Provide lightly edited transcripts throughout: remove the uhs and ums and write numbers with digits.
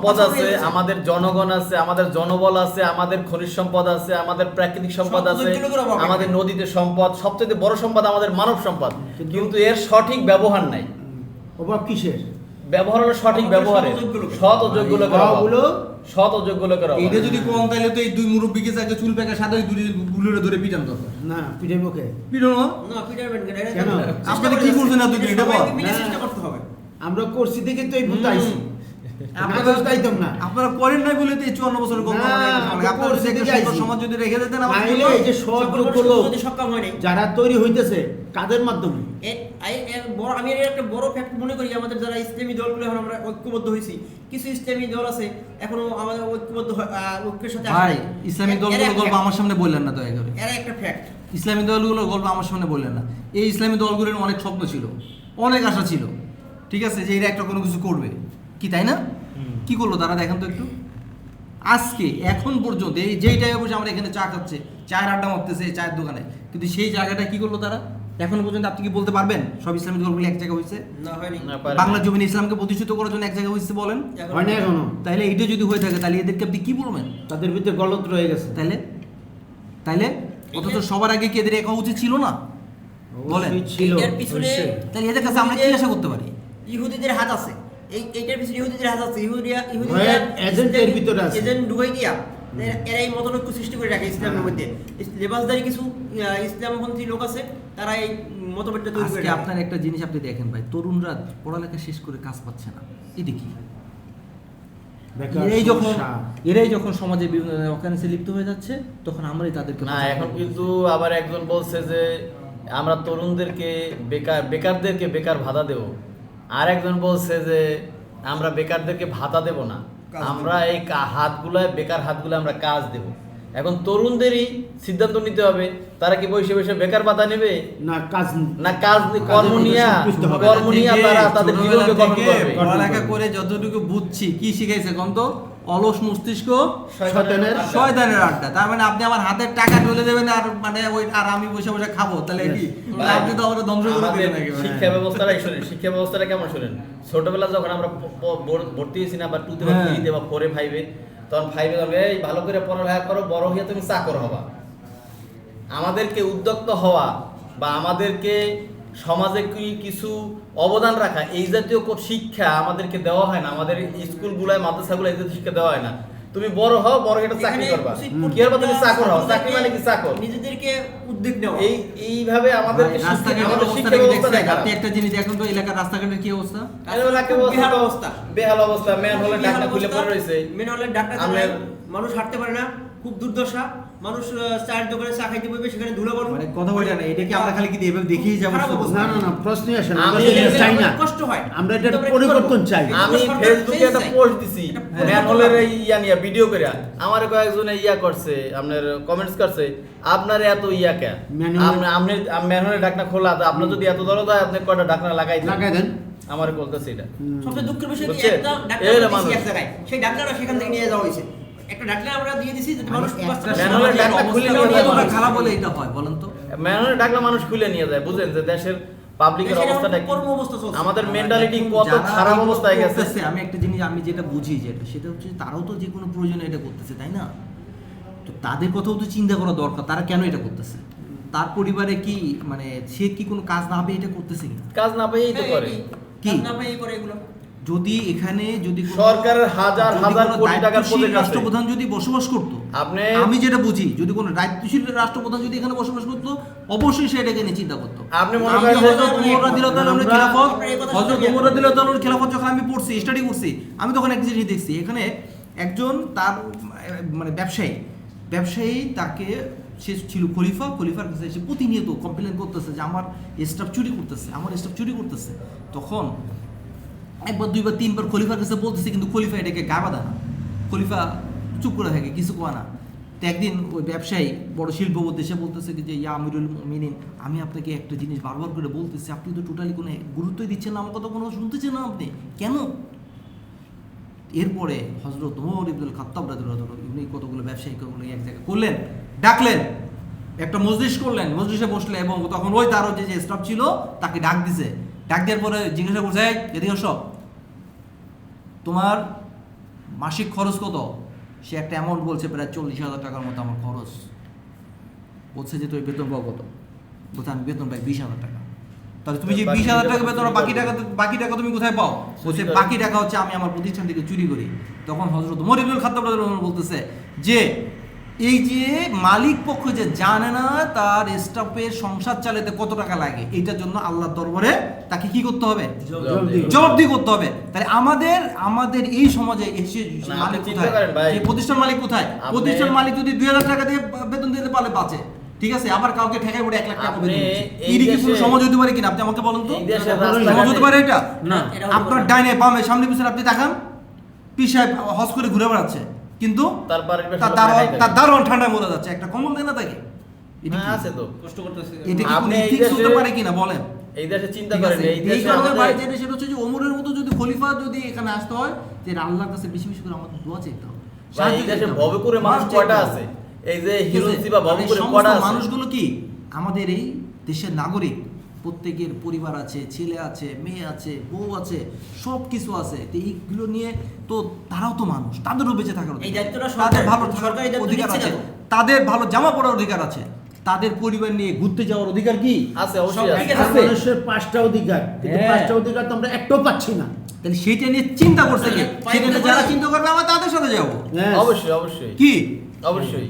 সম্পদ আছে, আমাদের জনগণ আছে, আমাদের জনবল আছে, আমাদের খনিজ সম্পদ আছে, আমাদের প্রাকৃতিক সম্পদ আছে, আমাদের নদীতে সম্পদ, সবচেয়ে বড় সম্পদ আমাদের মানব সম্পদ, কিন্তু এর সঠিক ব্যবহার নাই। অভাব কিসের? ব্যবহার হলো সঠিক ব্যবহারে, সৎ ও যোগ্য লোকের অভাব, সৎ ও যোগ্য লোকের অভাব। এটা যদি কোন তাইলে তো এই দুই মুরব্বিকে চাইতে চুল পেকা সাদা দুই গুলোরে ধরে পিটান দরকার। না পিটাইব কে? পিটানো না পিটারবেন কেন? আপনারা কি করছেন না দুই এটা বল। চেষ্টা করতে হবে। আমরা করছি দেখে তো এই ভূত আইছি। আপনারা চাইতাম না। আপনারা করেন নাই বলে তো এই 54 বছরের গল্প না, আপনারা আমরা করছি দেখে আইছি। সমাজ যদি রেখে দিতেন আমার তাইলে এই যে সৎ যোগ্য লোক যদি সক্ষম হয় নাই যারা তৈরি হইতেছে কাদের মাধ্যমে? আমি এর একটা বড় ফ্যাক্ট মনে করি, আমাদের যারা ইসলামী দলগুলো এখন আমরা ঐক্যবদ্ধ হয়েছি, কিছু ইসলামী দল আছে এখনো আমাদের ঐক্যের সাথে ভাই ইসলামিক দলগুলোর গল্প আমার সামনে বললেন না দয়া করে। এরা একটা ফ্যাক্ট। ইসলামী দলগুলোর গল্প আমার সামনে বললেন না। এই ইসলামী দলগুলোর অনেক স্বপ্ন ছিল, অনেক আশা ছিল, ঠিক আছে, যে এরা একটা কোনো কিছু করবে, কি তাই না? কি করলো তারা দেখেন তো একটু। আজকে এখন পর্যন্ত এই যেই টাইমে বসে আমরা এখানে চা খাচ্ছে, চায়ের আড্ডা মারতেছে এই চায়ের দোকানে, কিন্তু সেই জায়গাটা কি করলো তারা এখনো পর্যন্ত? আপনি কি বলতে পারবেন সব ইসলামী দলগুলো এক জায়গায় হয়েছে? না হয়নি। বাংলা জমিনে ইসলামকে প্রতিষ্ঠিত করার জন্য এক জায়গায় হয়েছে বলেন? হয় না এখনো। তাইলে এটা যদি হয়ে থাকে তাহলে এদেরকে আপনি কি বলবেন? তাদের ভিতরে গলত রয়ে গেছে। তাইলে তাইলে অথচ সবার আগে কি এদের একা উচিত ছিল না? বলেন। অবশ্যই ছিল। এর পিছনে তাহলে এদের কাছে আমরা কি আশা করতে পারি? ইহুদিদের হাত আছে। এইটার পিছনে ইহুদিদের হাত আছে। এজেন্ট এর ভিতরে আছে। এজেন্ট ঢুকাই দিয়া এরা এই মতনৈক্য সৃষ্টি করে রাখে ইসলামের মধ্যে। লেবাসদারি কিছু ইসলামপন্থী লোক আছে, তারা এই মতভেদটা তৈরি করে আজকে রাখে। আপনার একটা জিনিস আপনি দেখেন ভাই, তরুণরা পড়ালেখা শেষ করে কাজ পাচ্ছে না, এটা কি? বেকার সমস্যা। এরাই যখন সমাজে বিভিন্ন অকারেন্সে লিপ্ত হয়ে যাচ্ছে তখন আমরাই তাদেরকে না, এখন কিন্তু আবার একজন বলছে যে আমরা তরুণদেরকে বেকারদেরকে বেকার ভাতা দেব, আর একজন বলছে যে আমরা বেকারদেরকে ভাতা দেব না, আমরা এই বেকার হাতগুলো আমরা কাজ দেব। এখন তরুণদেরই সিদ্ধান্ত নিতে হবে, তারা কি বসে বসে বেকার ভাতা নেবে না কাজ না কর্ম নিয়ে তারা তাদের জীবনকে গঠন করবে। পড়ালেখা করে যতটুকু বুঝছি কি শিখাইছে কোন তো? অলস মস্তিষ্ক শয়তানের আড্ডা। তার মানে আপনি আমার হাতের টাকা তুলে দেবেন আর মানে ওই আর আমি বসে বসে খাবো, তাহলে কি আপনি তো আমরা ধ্বংস করে দিবেন নাকি? শিক্ষা ব্যবস্থাটাই শুনেন, শিক্ষা ব্যবস্থাটা কেমন শুনেন। ছোটবেলা যখন আমরা ভর্তি হয়েছি না, বা 2 বা 3 বা 4 5 তখন 5 এই ভালো করে পড়ালেখা করো, বড় হয়ে তুমি চাকর হবা। আমাদেরকে উদ্যোক্ত হওয়া বা আমাদেরকে সমাজে কিছু অবদান রাখা, এই জাতীয় শিক্ষা আমাদেরকে দেওয়া হয় না। আমাদের স্কুলগুলোয় মাদ্রাসাগুলোয় এই জাতীয় শিক্ষা দেওয়া হয় না। তুমি বড় হও, বড় একটা চাকরি করবা, কি করবা? তুমি চাকর হও। চাকরি মানে কি? চাকর। নিজেদেরকে উদ্যোগ নেওয়া। এইভাবে আমাদেরকে রাস্তাঘাটের অবস্থা কি দেখছেন? আপনি একটা জিনিস দেখুন তো, এলাকার রাস্তাঘাটের কি অবস্থা? বেহাল অবস্থা। বেহাল অবস্থা। ম্যান হলে ডাক্তার খুলে পড়ে রয়েছে। মেন হলে ডাক্তার মানুষ হাঁটতে পারে না, খুব দুর্দশা। মানুষ চায়ের দোকানে চা খাইতে বসবে, সেখানে ধুলো বালু। মানে কথা বলি না, এটা কি আমরা খালি কি এভাবে দেখেই যাবো? না না না, প্রশ্নই আসে না। আমি আমরা চাই না, কষ্ট হয়। আমরা এটা পরিবর্তন চাই। আমি ফেসবুকে একটা পোস্ট দিছি ম্যানহোলের ইয়া নিয়ে ভিডিও করে, আমার কয়েকজনে ইয়া করছে, আপনার কমেন্টস করছে, আপনার এত ইয়া কে আপনি ম্যানহোলের ঢাকনা খোলা, তো আপনার যদি এত দরদ হয় আপনি কয়টা ঢাকনা লাগাই দেন। আমার বলতেছে এটা সবচেয়ে দুঃখের বিষয় কি, বুঝছেন? একটা ডাক্তার দিছি এক জায়গায়, সেই ডাক্তাররা সেখান থেকে নিয়ে যাওয়া হয়েছে। একটা ডাক্তার আমরা দিয়ে দিছি যাতে মানুষ ম্যানহোলের ঢাকনা খুলে নিয়ে যায়। খারাপ বলে এটা হয় বলেন তো? ম্যানহোলের ঢাকনা মানুষ খুলে নিয়ে যায়। বুঝেন যে দেশের পাবলিকের অবস্থাটা কি, কর্ম অবস্থা চলছে। আমাদের মেন্টালিটি কত খারাপ অবস্থায় গেছে। আমি একটা জিনিস আমি যেটা বুঝি, যেটা সেটা হচ্ছে তারাও তো যে কোনো প্রয়োজনে এটা করতেছে, তাই না? তো তাদের কথাও তো চিন্তা করা দরকার, তারা কেন এটা করতেছে। তার পরিবারে কি মানে সে কি কোনো কাজ না পেয়ে এটা করতেছে কিনা? কাজ না পেয়েই তো করে। কি না পেয়ে করে এগুলো। যদি এখানে যদি সরকারের হাজার হাজার কোটি টাকার প্রজেক্ট আছে, রাষ্ট্রপ্রধান যদি বসবাস করতো, আমি যেটা বুঝি, যদি কোনো দায়িত্বশীল রাষ্ট্রপ্রধান যদি এখানে বসবাস করতো, অবশ্যই সে এটাকে নিয়ে চিন্তা করতো। আপনি মনে করেন হযরত উমর রাদিয়াল্লাহু আনহুর খিলাফত যখন আমি পড়ছি, স্টাডি করছি, আমি তখন এক জিনিস দেখছি, এখানে একজন তার মানে ব্যবসায়ী তাকে, সে ছিল খলিফার কাছে এসে প্রতিনিয়ত কমপ্লেন করতেছে যে আমার স্টাফ চুরি করতেছে। তখন একবার দুইবার তিনবার খলিফার কাছে বলতেছে, কিন্তু খলিফা এটাকে গায়ে বাঁধে না, খলিফা চুপ করে থাকে, কিছু কয় না। তো একদিন ওই ব্যবসায়ী বড় শিল্পপতি এসে বলতেছে যে ইয়া আমিরুল মুমিনিন, আমি আপনাকে একটা জিনিস বারবার করে বলতেছি, আপনি তো টোটালি কোনো গুরুত্বই দিচ্ছেন না, আমার কথা কোনো শুনতেছেন না আপনি, কেন? এরপরে হযরত ওমর ইবনুল খাত্তাব রাদিয়াল্লাহু আনহু উনি কতগুলো ব্যবসায়ীকে এক জায়গায় করলেন, ডাকলেন, একটা মজলিস করলেন, মজলিসে বসলে, এবং তখন ওই তারও যে স্টাফ ছিল তাকে ডাক দেওয়ার পরে জিজ্ঞাসা করছে, এদিকে আসো, তোমার মাসিক খরচ কত, সে একটা অ্যামাউন্ট বলছে প্রায় 40,000 টাকার মতো আমার খরচ। বলছে যে তুই বেতন পাও কত, বলছে আমি বেতন পাই 20,000 টাকা। তাহলে তুমি যে 20,000 টাকা বেতন, বাকি টাকা তুমি কোথায় পাও? বলছে বাকি টাকা হচ্ছে আমি আমার প্রতিষ্ঠান থেকে চুরি করি। তখন হযরত ওমর ইবনুল খাত্তাব রাদিয়াল্লাহু আনহু বলতেছে যে এই যে মালিক পক্ষ যে জানে না তার স্টাফের সংসার চালাতে কত টাকা লাগে, এইটার জন্য আল্লাহর দরবারে তাকে কি করতে হবে? জবাবদিহি করতে হবে। তাহলে আমাদের এই সমাজে এসে না, মালিক আপনি চিন্তা কোথায়? করেন ভাই। এই প্রতিষ্ঠান মালিক কোথায়? আপনি- প্রতিষ্ঠান মালিক যদি 2,000 টাকা দিয়ে বেতন দিতে পারলে বাঁচে, ঠিক আছে, আবার কাউকে ঠেকাই পড়ে 1 লাখ টাকা আপনি বেতন দিচ্ছে। এই এর কি কোনো দেশে- সমাজ হতে পারে কিনা? আপনি আমাকে বলুন তো, এই দেশের সমাজ রাস্তাঘাটে- হতে পারে এটা? না। এটা হতে আপনার পারে না। ডাইনে বামে সামনে পিছনে আপনি তাকান, পীর সাহেব হজ করে ঘুরে বেড়াচ্ছে, কিন্তু তার বাড়ির পাশে তার লোক দারোয়ান দেখাই তার থাকে। দারোয়ান ঠান্ডায় মরে যাচ্ছে, একটা কম্বল দেয় না তাকে? এটা হ্যাঁ, কি? আছে তো। কষ্ট করতেছি। এটা কি আপনি কোনো এই ethics হতে দেশে- পারে কিনা বলেন? এই দেশে চিন্তা ঠিক করেন, আছে, এই এই দেশে কারণে আমাদের- বাড়িতে সেটা হচ্ছে যে ওমরের মতো যদি খলিফা যদি এখানে আসতে হয়, যে আল্লাহর কাছে বেশি বেশি করে আমাদের দোয়া চাইতে হবে, ভাই, এই দেশে ভবকুরে মানুষ চাইতে কয়টা হবে। আছে? এই যে ঠিক আছে? হিরোসি বা আর এই ভবকুরে সমস্ত কয়টা আছে? মানুষগুলো কি আমাদের এই দেশের নাগরিক, প্রত্যেকের পরিবার আছে, ছেলে আছে, মেয়ে আছে, বউ আছে, সব কিছু আছে। তো এইগুলো নিয়ে তো তারাও তো মানুষ, তাদেরও বেঁচে থাকার এই দায়িত্বটা অধিকার, তাদের ভালো সরকার এই দায়িত্ব অধিকার নিচ্ছে আছে, না তো। তাদের ভালো জামা পরার অধিকার আছে, তাদের পরিবার নিয়ে ঘুরতে যাওয়ার অধিকার কি আছে, অবশ্যই সব আছে। ঠিক একটা আছে। মানুষের 5টা অধিকার, কিন্তু হ্যাঁ। 5টা অধিকার তো আমরা একটাও পাচ্ছি না। তাহলে সেইটা নিয়ে চিন্তা করছে কি? পাইতে সেটা নিয়ে পারে। যারা চিন্তা করবে আমরা তাদের সাথে যাবো। Yes. অবশ্যই, অবশ্যই, কি অবশ্যই।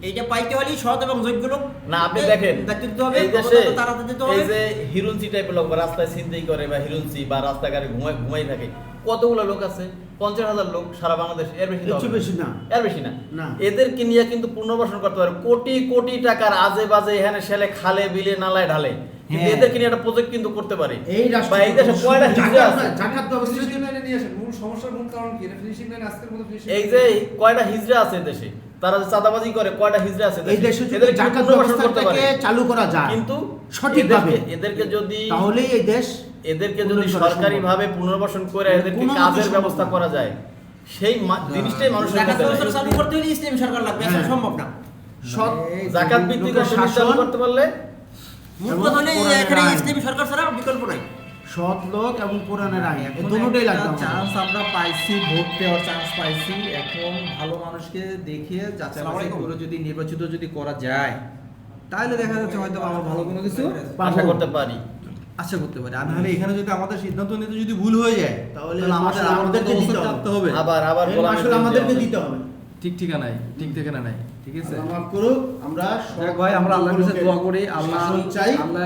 এইটা পাইতে হলে সৎ এবং যোগ্য লোক না, আপনি দেখেন, দায়িত্ব দিতে হবে, এই দেশে ক্ষমতা তাড়াতে দিতে হবে। এই যে হিরুনসি টাইপের লোক বা রাস্তায় ছিনতাই করে বা হিরুনসি বা রাস্তাঘাটে ঘুমাই থাকে, কতগুলো লোক আছে? 50,000 লোক সারা বাংলাদেশ, এর বেশি তো এর হবে চেয়ে বেশি না। এর বেশি না। না। এদেরকে নিয়ে কিন্তু পুনর্বাসন করতে পারে, কোটি কোটি টাকার আজে বাজে এখানে সেলে খালে বিলে নালায় ঢালে, কিন্তু হ্যাঁ। এদেরকে নিয়ে একটা প্রজেক্ট কিন্তু করতে পারে। এই বা এই দেশে কয়টা হিজড়া আছে? জাকাত ব্যবস্থা ফিনিশিং লাইনে নিয়ে আসেন। মূল সমস্যার মূল কারণ কি? এটা ফিনিশিং লাইন আজকের মতো ফিনিশিং এই যে কয়টা হিজড়া আছে এই দেশে, তারা যে চাঁদাবাজি করে, কয়টা হিজড়া আছে এই দেশে যদি এদেরকে জাকাত পুনর্বাসন করতে পারে। ব্যবস্থাটাকে চালু করা যায় কিন্তু সঠিকভাবে, এদেরকে যদি তাহলেই এই দেশ এদেরকে যদি উন্নয়ন করা সরকারি সম্ভব। ভাবে পুনর্বাসন করে এদেরকে কোনো মতেই কাজের সম্ভব ব্যবস্থা না। করা যায়, সেই জিনিসটাই মানুষের জাকাত মধ্যে ব্যবস্থা নাই। চালু করতে হলে ইসলামী সরকার লাগবে, হ্যাঁ। আসলে সম্ভব না। সৎ জাকাত ভিত্তিক লোকের অর্থনীতি চালু শাসন, করতে পারলে মূল এবং কথা হলে কোরআনের এখানে আইন। ইসলামী সরকার ছাড়া বিকল্প নাই। সৎ লোক এবং কোরআনের আইন, এই এখন দুটোই একটা লাগবে আমাদের। চান্স আমরা পাইছি, ভোট দেওয়ার চান্স পাইছি। এখন ভালো মানুষকে দেখে যাচাই আসসালামু বাছাই আলাইকুম। করে যদি নির্বাচিত যদি করা যায়, তাহলে দেখা যাচ্ছে হয়তো আমার ভালো কোনো কিছু আশা করতে পারি। আশা করতে পারি। আর নাহলে এখানে যদি আমাদের সিদ্ধান্ত নিতে যদি ভুল হয়ে যায়, তাহলে আমাদের মাসুল আমাদেরকে দিতে হবে। কাটতে হবে। আবার এই গোলামি মাসুল দিতে আমাদেরকে হবে। দিতে হবে। ঠিক ঠিকানায়, ঠিক ঠিকানা নাই, ঠিক আছে। আল্লাহ মাফ করুক, আমরা দেখ ভাই, আমরা আল্লাহর কাছে দোয়া করি, আল্লাহ শাসন চাই। আল্লাহ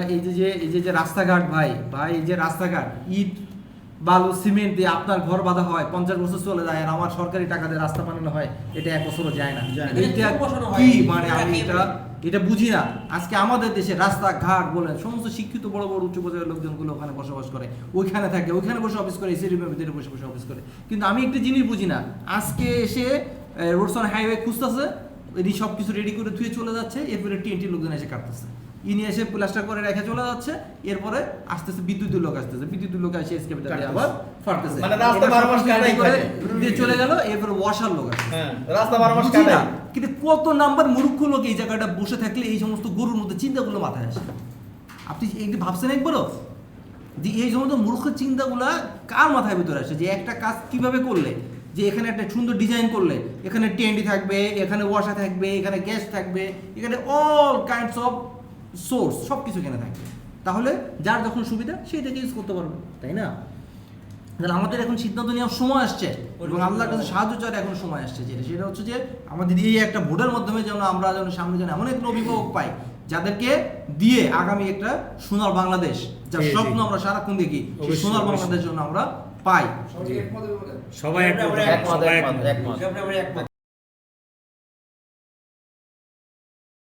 এই যে রাস্তাঘাট ভাই এই যে রাস্তাঘাট ইট বালু সিমেন্ট দিয়ে আপনার ঘর বাঁধা হয়, 50 বছর চলে যায়, আর আমার সরকারি টাকা দিয়ে রাস্তা বানানো হয়, এটা 1 বছরও যায় না। যায় না। এটা এটা বসানো হয়, কি এটা মানে আমি এটা বুঝি না। আজকে আমাদের দেশে রাস্তাঘাট বলেন, সমস্ত শিক্ষিত বড় বড় উচ্চ পর্যায়ের লোকজনগুলো ওখানে বসবাস করে, ওইখানে থাকে, ওইখানে বসে অফিস করে, এসি রুমের ভিতরে বসে বসে অফিস করে। কিন্তু আমি একটা জিনিস বুঝি না, আজকে এসে রোডসন হাইওয়ে খুঁজতেছে, এটি সব কিছু রেডি করে ধুয়ে চলে যাচ্ছে, এরপরে টিএনটি লোকজন এসে কাটতেছে, ইনি এসে প্লাস্টার করে রেখে চলে যাচ্ছে, এরপরে আসতেছে বিদ্যুতের লোক, বিদ্যুতের লোক এসে এসকেপেটা দিয়ে আবার ফাটতেছে, মানে রাস্তা 12 মাস কাটাই করে থাকে। দিয়ে চলে গেল, এরপরে ওয়াশার লোক আসছে। হ্যাঁ, রাস্তা 12 মাস বুঝি না, কাটায়। কিন্তু কত নাম্বার মূর্খ লোক এই জায়গাটা বসে থাকলে এই সমস্ত গরুর মধ্যে চিন্তাগুলো মাথায় আসে। আপনি এইটা ভাবছেন একবারও যে এই সমস্ত মূর্খ চিন্তাগুলা কার মাথায় ভিতরে আসে, যে একটা কাজ কিভাবে করলে, যে এখানে একটা সুন্দর ডিজাইন করলে এখানে টিএনডি থাকবে, এখানে ওয়াশা থাকবে, এখানে গ্যাস থাকবে, এখানে অল কাইন্ডস অফ সোর্স সব কিছু এখানে থাকবে, তাহলে যার যখন সুবিধা সেইটাকে ইউজ করতে পারবে, তাই না? তাহলে আমাদের এখন সিদ্ধান্ত নেওয়ার সময় আসছে এবং আল্লাহর কাছে সাহায্য চাওয়ার এখন সময় আসছে, সেটা হচ্ছে যে আমাদের এই একটা ভোটের মাধ্যমে যেন আমরা যেন সামনে যেন এমন একটা অভিভাবক পাই যাদেরকে দিয়ে আগামী একটা সোনার বাংলাদেশ, যার জি, জি। স্বপ্ন আমরা সারাক্ষণ দেখি, সেই অবশ্যই, সোনার অবশ্যই। বাংলাদেশ যেন আমরা পাই। সবাই একমত বলেন। সবাই একমত, একমত, একমত, একমত। আমরা একমত।